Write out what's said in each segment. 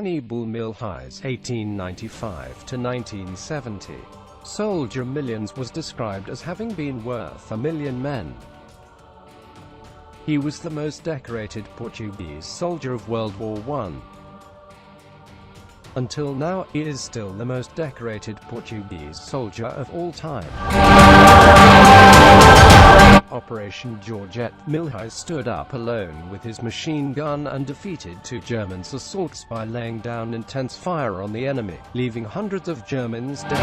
Hannibal Milhões 1895–1970. Soldier Millions was described as having been worth 1,000,000 men. He was the most decorated Portuguese soldier of World War I. Until now, he is still the most decorated Portuguese soldier of all time. Operation Georgette, Milhões stood up alone with his machine gun and defeated 2 German assaults by laying down intense fire on the enemy, leaving hundreds of Germans dead.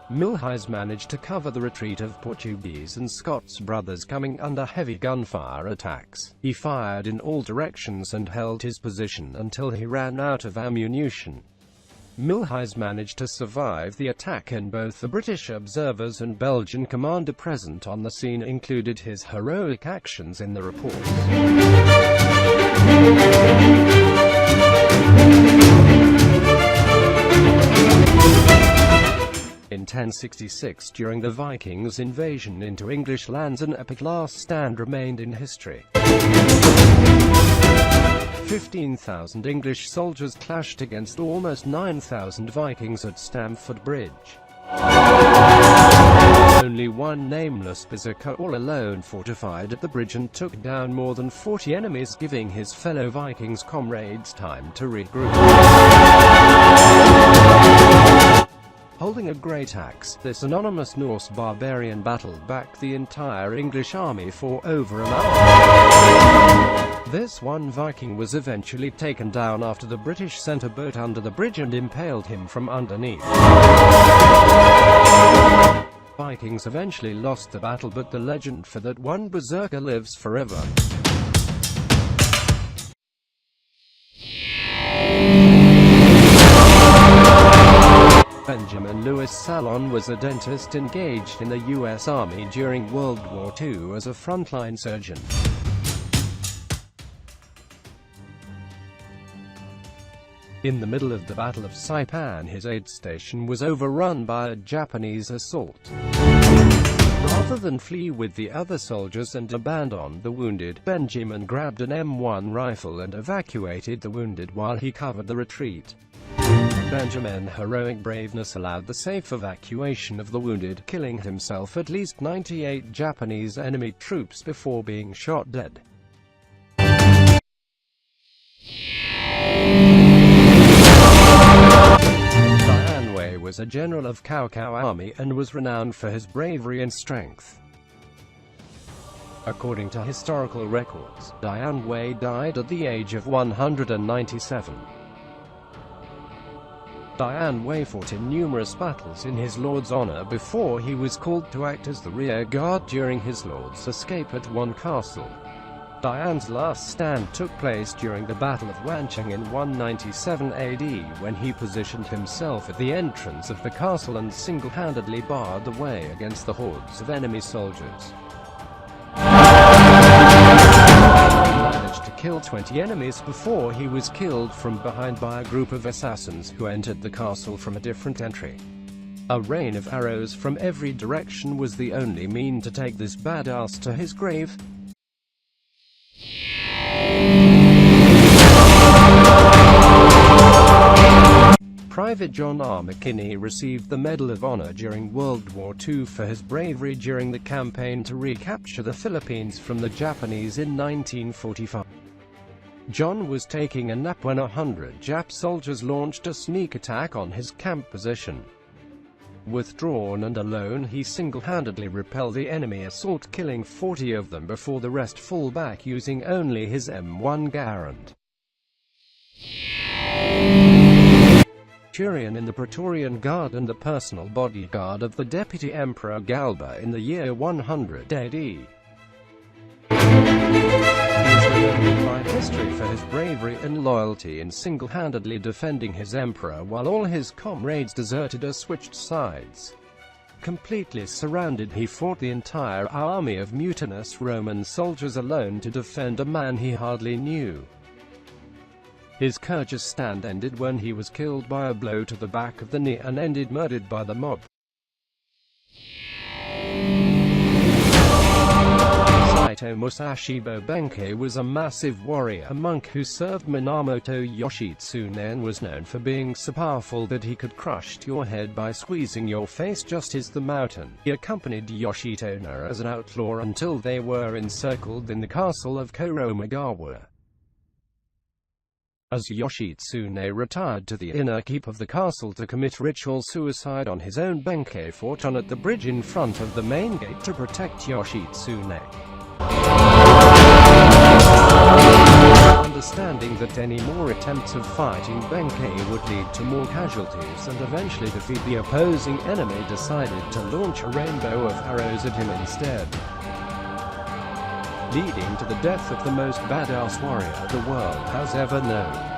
Milhões managed to cover the retreat of Portuguese and Scots brothers coming under heavy gunfire attacks. He fired in all directions and held his position until he ran out of ammunition. Milhões managed to survive the attack, and both the British observers and Belgian commander present on the scene included his heroic actions in the report. In 1066, during the Vikings' invasion into English lands, an epic last stand remained in history. 15,000 English soldiers clashed against almost 9,000 Vikings at Stamford Bridge. Only one nameless berserker all alone fortified at the bridge and took down more than 40 enemies, giving his fellow Vikings comrades time to regroup. Holding a great axe, this anonymous Norse barbarian battled back the entire English army for over an hour. This one Viking was eventually taken down after the British sent a boat under the bridge and impaled him from underneath. Vikings eventually lost the battle, but the legend for that one berserker lives forever. Benjamin Louis Talan was a dentist engaged in the U.S. Army during World War II as a frontline surgeon. In the middle of the Battle of Saipan, his aid station was overrun by a Japanese assault. Rather than flee with the other soldiers and abandon the wounded, Benjamin grabbed an M1 rifle and evacuated the wounded while he covered the retreat. Benjamin's heroic braveness allowed the safe evacuation of the wounded, killing himself at least 98 Japanese enemy troops before being shot dead. Dian Wei was a general of Cao army and was renowned for his bravery and strength. According to historical records, Dian Wei died at the age of 197. Dian Wei fought in numerous battles in his lord's honor before he was called to act as the rear guard during his lord's escape at one castle. Dian's last stand took place during the Battle of Wancheng in 197 AD, when he positioned himself at the entrance of the castle and single-handedly barred the way against the hordes of enemy soldiers. Managed to kill 20 enemies before he was killed from behind by a group of assassins who entered the castle from a different entry. A rain of arrows from every direction was the only mean to take this badass to his grave. Private John R. McKinney received the Medal of Honor during World War II for his bravery during the campaign to recapture the Philippines from the Japanese in 1945. John was taking a nap when 100 Jap soldiers launched a sneak attack on his camp position. Withdrawn and alone, he single-handedly repelled the enemy assault, killing 40 of them before the rest fall back using only his M1 Garand. Praetorian in the Praetorian Guard and the personal bodyguard of the Deputy Emperor Galba in the year 100 AD. He is remembered by history for his bravery and loyalty in single-handedly defending his emperor while all his comrades deserted or switched sides. Completely surrounded, he fought the entire army of mutinous Roman soldiers alone to defend a man he hardly knew. His courageous stand ended when he was killed by a blow to the back of the knee and ended murdered by the mob. Saito Musashibo Benkei was a massive warrior monk who served Minamoto Yoshitsune and was known for being so powerful that he could crush your head by squeezing your face just as the mountain. He accompanied Yoshitsune as an outlaw until they were encircled in the castle of Koromagawa. As Yoshitsune retired to the inner keep of the castle to commit ritual suicide on his own, Benkei fought on at the bridge in front of the main gate to protect Yoshitsune. Understanding that any more attempts of fighting Benkei would lead to more casualties and eventually defeat the opposing enemy, decided to launch a rainbow of arrows at him instead, leading to the death of the most badass warrior the world has ever known.